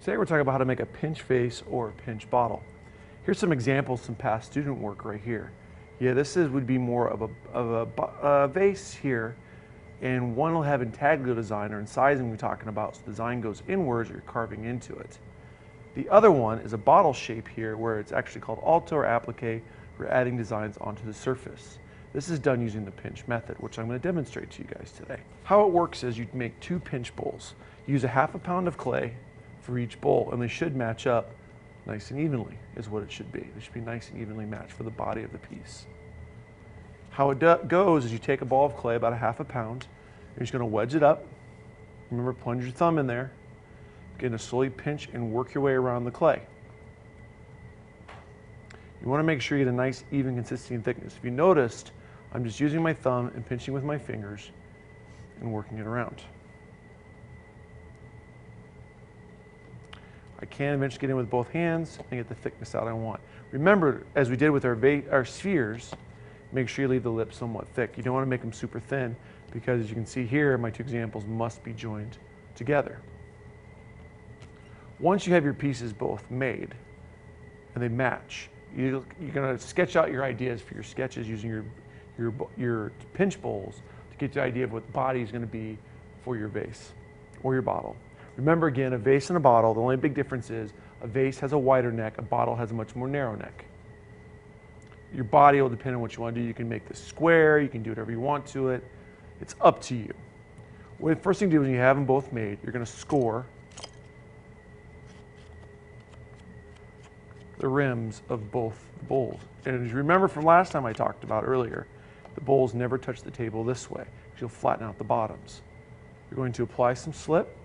Today we're talking about how to make a pinch vase or a pinch bottle. Here's some examples, some past student work right here. Yeah, would be more of a vase here, and one will have intaglio design or incising we're talking about, so the design goes inwards, you're carving into it. The other one is a bottle shape here where it's actually called alto or applique. We're adding designs onto the surface. This is done using the pinch method, which I'm going to demonstrate to you guys today. How it works is you make 2 pinch bowls. Use a half a pound of clay for each bowl, and they should match up nice and evenly, is what it should be. They should be nice and evenly matched for the body of the piece. How it goes is you take a ball of clay, about a half a pound, you're just going to wedge it up. Remember, plunge your thumb in there. Begin to slowly pinch and work your way around the clay. You want to make sure you get a nice, even consistency and thickness. If you noticed, I'm just using my thumb and pinching with my fingers and working it around. I can eventually get in with both hands and get the thickness out I want. Remember, as we did with our spheres, make sure you leave the lip somewhat thick. You don't want to make them super thin because, as you can see here, my 2 examples must be joined together. Once you have your pieces both made and they match, you're going to sketch out your ideas for your sketches using your pinch bowls to get the idea of what the body is going to be for your vase or your bottle. Remember, again, a vase and a bottle, the only big difference is a vase has a wider neck, a bottle has a much more narrow neck. Your body will depend on what you want to do. You can make this square, you can do whatever you want to it. It's up to you. The first thing to do when you have them both made, you're going to score the rims of both bowls. And as you remember from last time I talked about earlier, the bowls never touch the table this way, because you'll flatten out the bottoms. You're going to apply some slip.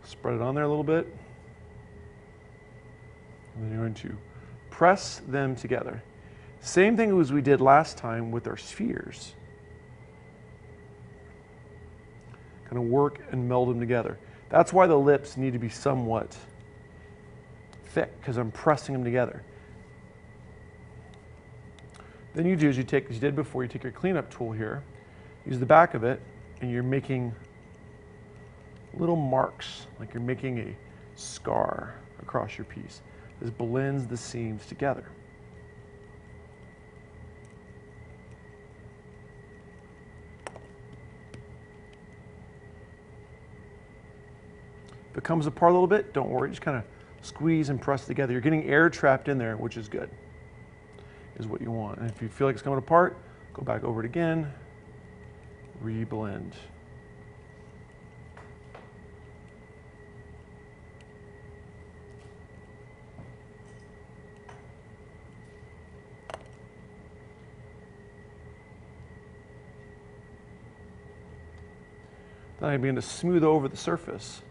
Spread it on there a little bit. And then you're going to press them together. Same thing as we did last time with our spheres. Kind of work and meld them together. That's why the lips need to be somewhat thick, because I'm pressing them together. Then you do as you did before, you take your cleanup tool here, use the back of it, and you're making little marks, like you're making a scar across your piece. This blends the seams together. If it comes apart a little bit, don't worry, just kind of squeeze and press together. You're getting air trapped in there, which is good, is what you want. And if you feel like it's coming apart, go back over it again, re-blend. Then I begin to smooth over the surface.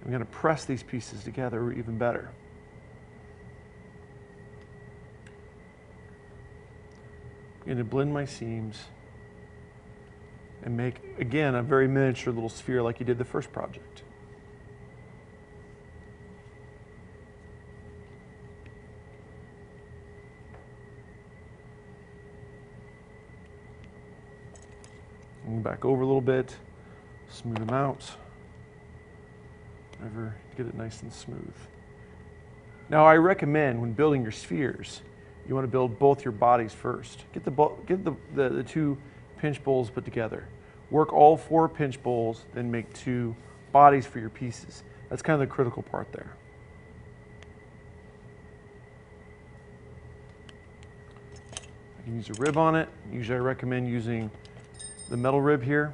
I'm going to press these pieces together even better. I'm going to blend my seams and make, again, a very miniature little sphere like you did the first project. And back over a little bit. Smooth them out. Never get it nice and smooth. Now, I recommend when building your spheres, you want to build both your bodies first. Get the 2 pinch bowls put together. Work all 4 pinch bowls, then make 2 bodies for your pieces. That's kind of the critical part there. I can use a rib on it. Usually I recommend using the metal rib here.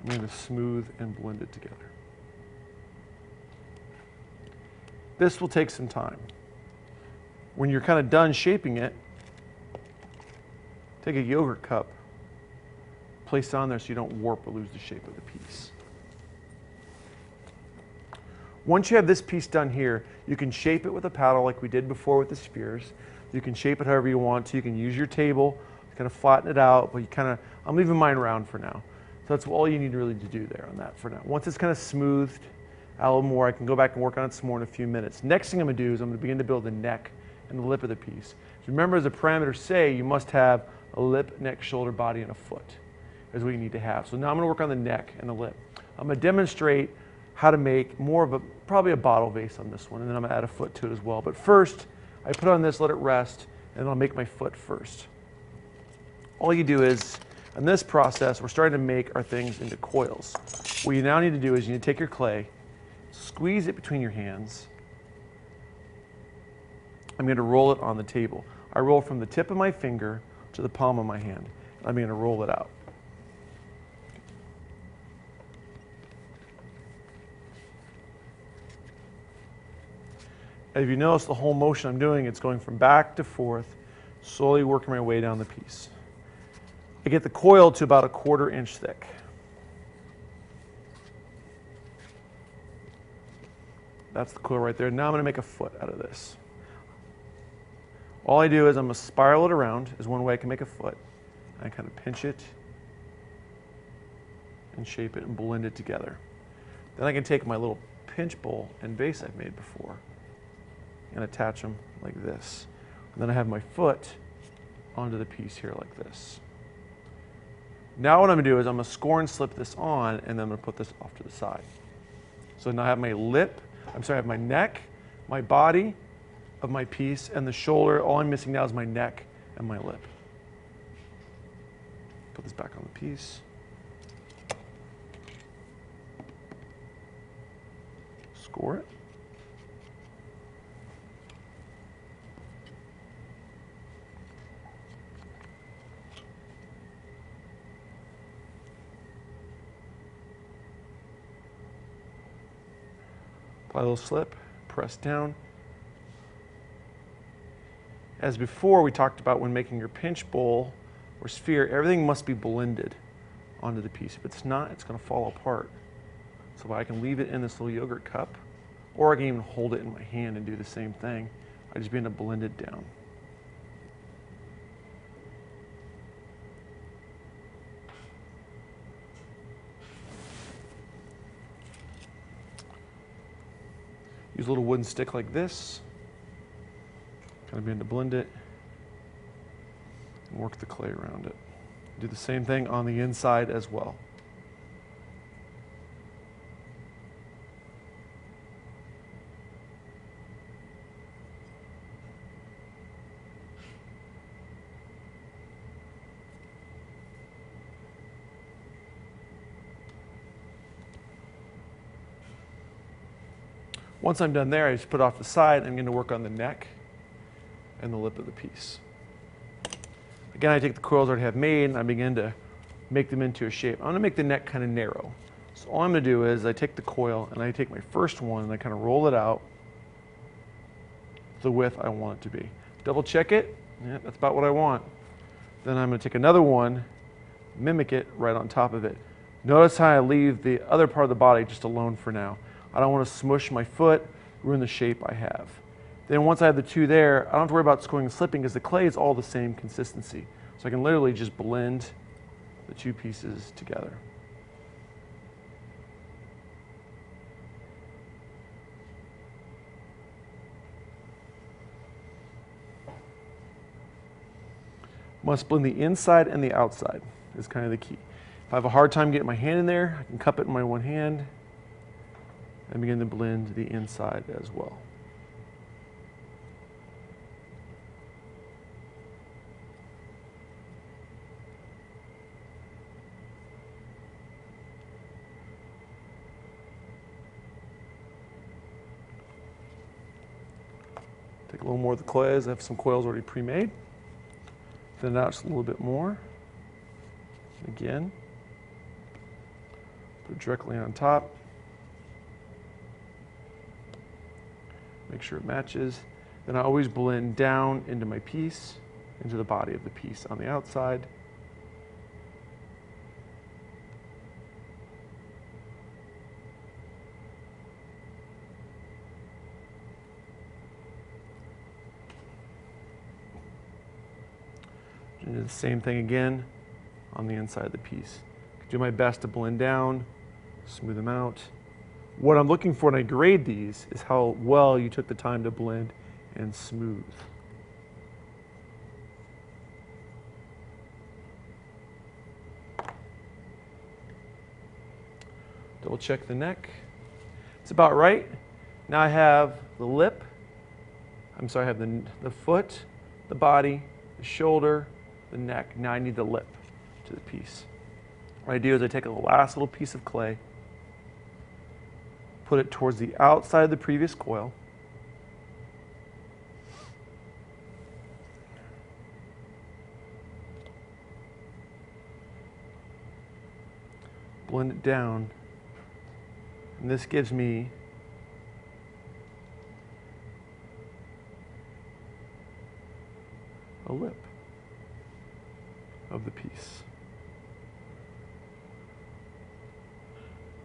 I'm going to smooth and blend it together. This will take some time. When you're kind of done shaping it, take a yogurt cup, place it on there so you don't warp or lose the shape of the piece. Once you have this piece done here, you can shape it with a paddle like we did before with the spheres. You can shape it however you want to. You can use your table to kind of flatten it out, but I'm leaving mine round for now. So that's all you need really to do there on that for now. Once it's kind of smoothed out a little more, I can go back and work on it some more in a few minutes. Next thing I'm gonna do is I'm gonna begin to build the neck and the lip of the piece. So remember, as the parameters say, you must have a lip, neck, shoulder, body, and a foot is what you need to have. So now I'm gonna work on the neck and the lip. I'm gonna demonstrate how to make more of probably a bottle vase on this one, and then I'm gonna add a foot to it as well. But first, I put on this, let it rest, and then I'll make my foot first. All you do is, in this process, we're starting to make our things into coils. What you now need to do is you need to take your clay, squeeze it between your hands. I'm going to roll it on the table. I roll from the tip of my finger to the palm of my hand. I'm going to roll it out. And if you notice the whole motion I'm doing, it's going from back to forth, slowly working my way down the piece. I get the coil to about 1/4 inch thick. That's the coil right there. Now I'm going to make a foot out of this. All I do is I'm going to spiral it around is one way I can make a foot. I kind of pinch it and shape it and blend it together. Then I can take my little pinch bowl and vase I've made before and attach them like this. And then I have my foot onto the piece here like this. Now what I'm going to do is I'm going to score and slip this on, and then I'm going to put this off to the side. So now I have my I have my neck, my body of my piece, and the shoulder. All I'm missing now is my neck and my lip. Put this back on the piece. Score it. Apply a little slip, press down. As before, we talked about when making your pinch bowl or sphere, everything must be blended onto the piece. If it's not, it's going to fall apart. So I can leave it in this little yogurt cup, or I can even hold it in my hand and do the same thing. I just begin to blend it down. Use a little wooden stick like this, kind of begin to blend it, and work the clay around it. Do the same thing on the inside as well. Once I'm done there, I just put it off the side. I'm going to work on the neck and the lip of the piece. Again, I take the coils I already have made and I begin to make them into a shape. I'm going to make the neck kind of narrow. So all I'm going to do is I take the coil and I take my first one and I kind of roll it out the width I want it to be. Double check it. Yeah, that's about what I want. Then I'm going to take another one, mimic it right on top of it. Notice how I leave the other part of the body just alone for now. I don't want to smush my foot, ruin the shape I have. Then once I have the two there, I don't have to worry about scoring and slipping because the clay is all the same consistency. So I can literally just blend the two pieces together. Must blend the inside and the outside is kind of the key. If I have a hard time getting my hand in there, I can cup it in my one hand and begin to blend the inside as well. Take a little more of the clays. I have some coils already pre-made. Thin it out just a little bit more. Again, put it directly on top. Make sure it matches. Then I always blend down into my piece, into the body of the piece on the outside. And do the same thing again on the inside of the piece. Do my best to blend down, smooth them out. What I'm looking for when I grade these is how well you took the time to blend and smooth. Double check the neck. It's about right. Now I have the lip. I'm sorry, I have the foot, the body, the shoulder, the neck. Now I need the lip to the piece. What I do is I take a last little piece of clay, put it towards the outside of the previous coil. Blend it down. And this gives me a lip of the piece.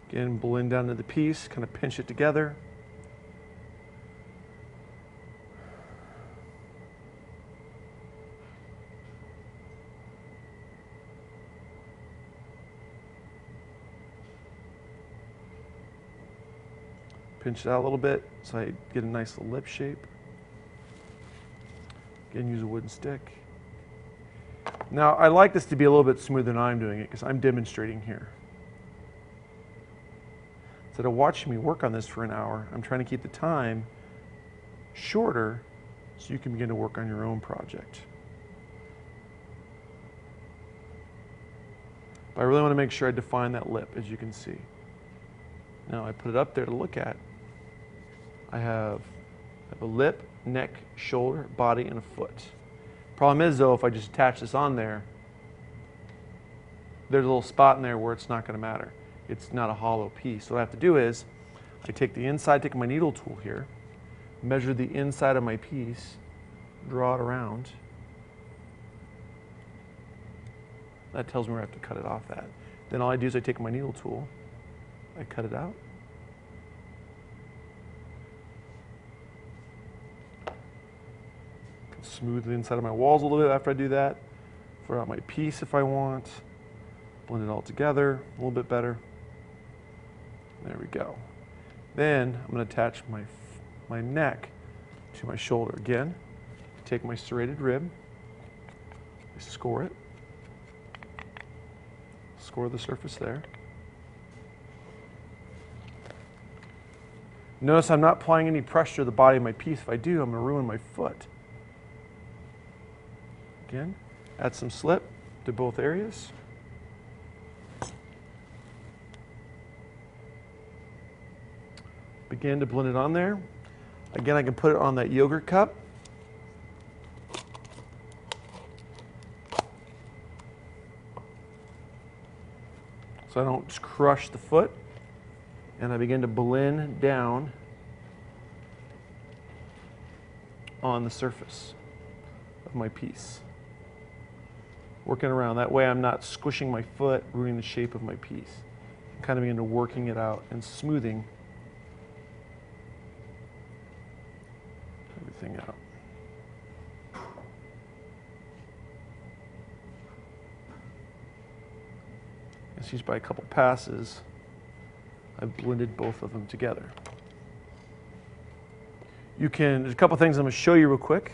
Again, blend down to the piece, kind of pinch it together. Pinch it out a little bit so I get a nice little lip shape. Again, use a wooden stick. Now, I like this to be a little bit smoother than I'm doing it because I'm demonstrating here. Instead of watching me work on this for an hour, I'm trying to keep the time shorter so you can begin to work on your own project. But I really want to make sure I define that lip, as you can see. Now I put it up there to look at. I have a lip, neck, shoulder, body, and a foot. Problem is, though, if I just attach this on there, there's a little spot in there where it's not going to matter. It's not a hollow piece. So what I have to do is, I take the inside, take my needle tool here, measure the inside of my piece, draw it around. That tells me where I have to cut it off at. Then all I do is I take my needle tool, I cut it out. Smooth the inside of my walls a little bit after I do that. Throw out my piece if I want. Blend it all together a little bit better. There we go. Then I'm going to attach my neck to my shoulder. Again, take my serrated rib, I score it, score the surface there. Notice I'm not applying any pressure to the body of my piece. If I do, I'm going to ruin my foot. Again, add some slip to both areas. Begin to blend it on there. Again, I can put it on that yogurt cup. So I don't just crush the foot. And I begin to blend down on the surface of my piece. Working around. That way I'm not squishing my foot, ruining the shape of my piece. I'm kind of begin to working it out and smoothing everything out. It's used by a couple passes. I've blended both of them together. There's a couple things I'm going to show you real quick.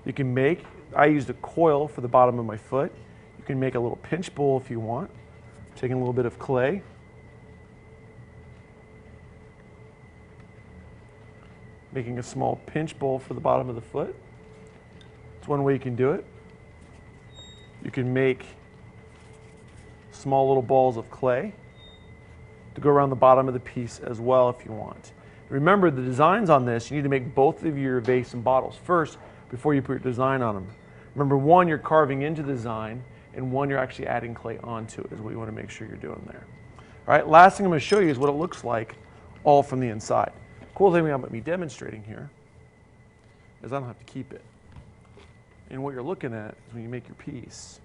You can make, I used a coil for the bottom of my foot. You can make a little pinch bowl if you want. Taking a little bit of clay. Making a small pinch bowl for the bottom of the foot. It's one way you can do it. You can make small little balls of clay to go around the bottom of the piece as well if you want. Remember, the designs on this, you need to make both of your vase and bottles first before you put your design on them. Remember, one, you're carving into the design, and one, you're actually adding clay onto it, is what you want to make sure you're doing there. All right, last thing I'm going to show you is what it looks like all from the inside. Cool thing about me demonstrating here is I don't have to keep it. And what you're looking at is when you make your piece,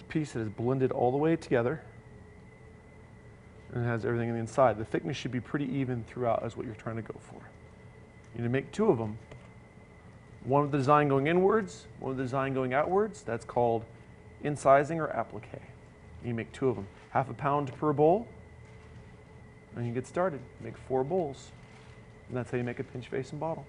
piece that is blended all the way together and it has everything on the inside. The thickness should be pretty even throughout, is what you're trying to go for. You need to make 2 of them. One with the design going inwards, one with the design going outwards. That's called incising or applique. You make 2 of them. Half a pound per bowl, and you get started. Make 4 bowls. And that's how you make a pinch vase and bottle.